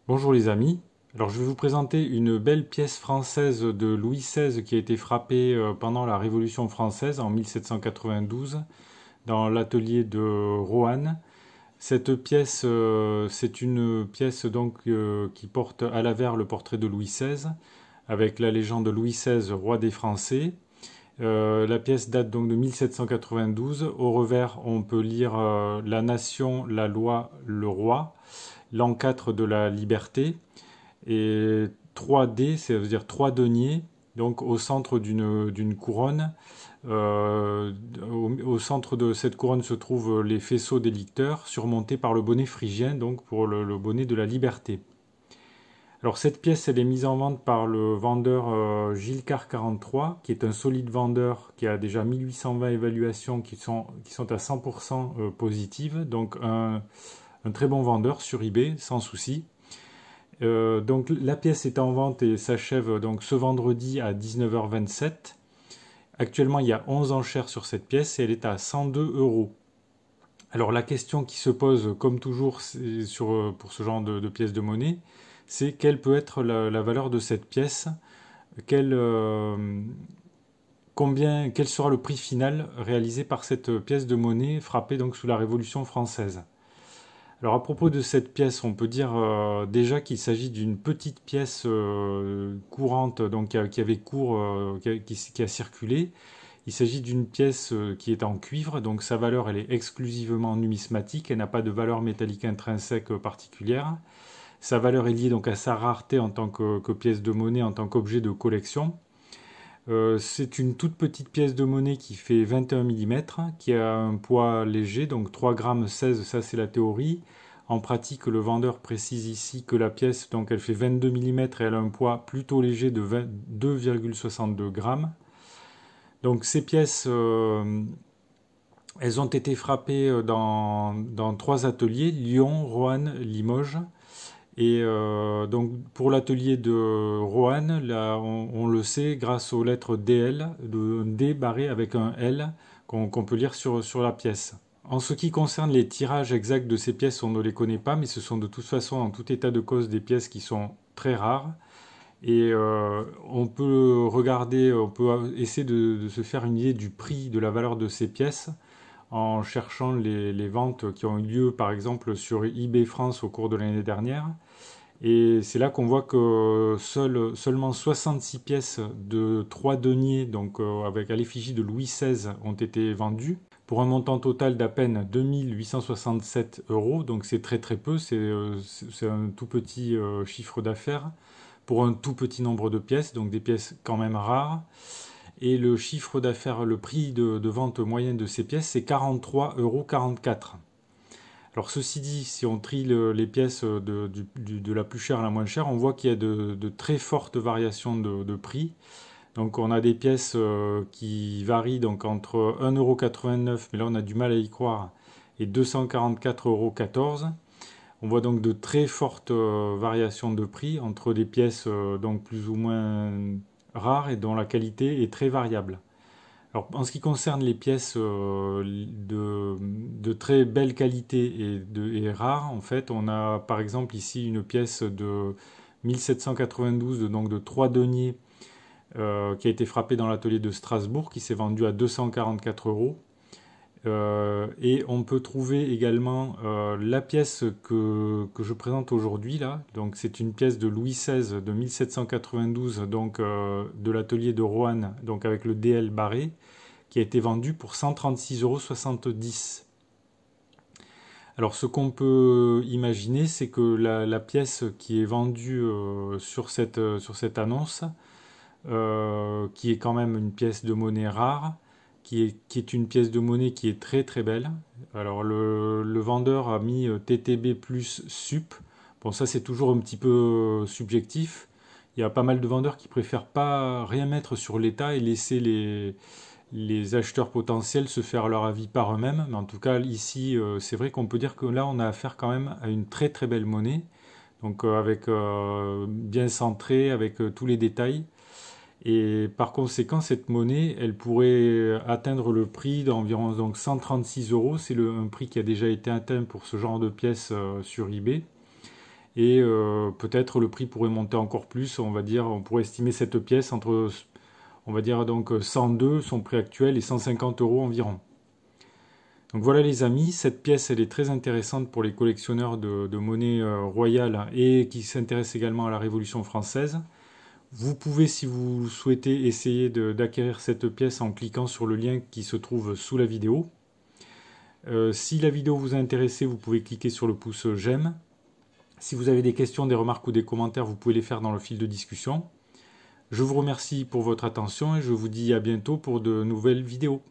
Bonjour les amis, alors je vais vous présenter une belle pièce française de Louis XVI qui a été frappée pendant la Révolution française en 1792 dans l'atelier de Roanne. Cette pièce, c'est une pièce qui porte à l'avers le portrait de Louis XVI avec la légende de Louis XVI, roi des Français. La pièce date donc de 1792. Au revers, on peut lire La nation, la loi, le roi, l'an 4 de la liberté. Et 3D, ça veut dire trois deniers, donc au centre d'une couronne. Au centre de cette couronne se trouvent les faisceaux des licteurs, surmontés par le bonnet phrygien, donc pour le bonnet de la liberté. Alors cette pièce, elle est mise en vente par le vendeur Gilles Car 43, qui est un solide vendeur qui a déjà 1820 évaluations qui sont à 100% positives, donc un très bon vendeur sur eBay, sans souci. Donc la pièce est en vente et s'achève donc ce vendredi à 19h27. Actuellement, il y a 11 enchères sur cette pièce et elle est à 102 euros. Alors la question qui se pose, comme toujours pour ce genre de pièce de monnaie, c'est quelle peut être la valeur de cette pièce, quel sera le prix final réalisé par cette pièce de monnaie frappée donc sous la Révolution française. Alors à propos de cette pièce, on peut dire déjà qu'il s'agit d'une petite pièce courante, donc qui avait cours, qui a circulé. Il s'agit d'une pièce qui est en cuivre, donc sa valeur elle est exclusivement numismatique, elle n'a pas de valeur métallique intrinsèque particulière. Sa valeur est liée donc à sa rareté en tant que pièce de monnaie, en tant qu'objet de collection. C'est une toute petite pièce de monnaie qui fait 21 mm, qui a un poids léger, donc 3,16 g, ça c'est la théorie. En pratique, le vendeur précise ici que la pièce, donc elle fait 22 mm et elle a un poids plutôt léger de 2,62 g. Donc ces pièces, elles ont été frappées dans 3 ateliers, Lyon, Roanne, Limoges. Et donc pour l'atelier de Roanne, là, on le sait grâce aux lettres DL, de D barré avec un L qu'on peut lire sur la pièce. En ce qui concerne les tirages exacts de ces pièces, on ne les connaît pas, mais ce sont de toute façon, en tout état de cause, des pièces qui sont très rares. Et on peut regarder, on peut essayer de se faire une idée du prix, de la valeur de ces pièces en cherchant les ventes qui ont eu lieu par exemple sur eBay France au cours de l'année dernière. Et c'est là qu'on voit que seulement 66 pièces de 3 deniers, donc avec à l'effigie de Louis XVI, ont été vendues pour un montant total d'à peine 2 867 euros. Donc c'est très très peu, c'est un tout petit chiffre d'affaires pour un tout petit nombre de pièces, donc des pièces quand même rares. Et le chiffre d'affaires, le prix de vente moyenne de ces pièces, c'est 43,44 euros. Alors ceci dit, si on trie les pièces de la plus chère à la moins chère, on voit qu'il y a de très fortes variations de prix. Donc on a des pièces qui varient donc entre 1,89 €, mais là on a du mal à y croire, et 244,14 €. On voit donc de très fortes variations de prix entre des pièces donc plus ou moins rares et dont la qualité est très variable. Alors, en ce qui concerne les pièces de très belle qualité et rares, en fait, on a par exemple ici une pièce de 1792, donc de 3 deniers, qui a été frappée dans l'atelier de Strasbourg, qui s'est vendue à 244 euros. Et on peut trouver également la pièce que je présente aujourd'hui là. Donc c'est une pièce de Louis XVI de 1792, donc de l'atelier de Roanne, donc avec le DL barré, qui a été vendue pour 136,70 €. Alors ce qu'on peut imaginer, c'est que la pièce qui est vendue sur cette annonce, qui est quand même une pièce de monnaie rare, qui est une pièce de monnaie qui est très très belle. Alors le vendeur a mis TTB plus sup. Bon, ça c'est toujours un petit peu subjectif. Il y a pas mal de vendeurs qui préfèrent pas rien mettre sur l'état et laisser les acheteurs potentiels se faire leur avis par eux-mêmes. Mais en tout cas ici, c'est vrai qu'on peut dire que là on a affaire quand même à une très très belle monnaie. Donc avec bien centré, avec tous les détails. Et par conséquent, cette monnaie, elle pourrait atteindre le prix d'environ donc 136 euros. C'est un prix qui a déjà été atteint pour ce genre de pièces sur eBay. et peut-être le prix pourrait monter encore plus, on va dire, on pourrait estimer cette pièce entre, on va dire donc 102, son prix actuel, et 150 € environ. Donc voilà les amis, cette pièce elle est très intéressante pour les collectionneurs de monnaie royale et qui s'intéressent également à la Révolution française. Vous pouvez, si vous souhaitez, essayer d'acquérir cette pièce en cliquant sur le lien qui se trouve sous la vidéo. Si la vidéo vous a intéressé, vous pouvez cliquer sur le pouce j'aime. Si vous avez des questions, des remarques ou des commentaires, vous pouvez les faire dans le fil de discussion. Je vous remercie pour votre attention et je vous dis à bientôt pour de nouvelles vidéos.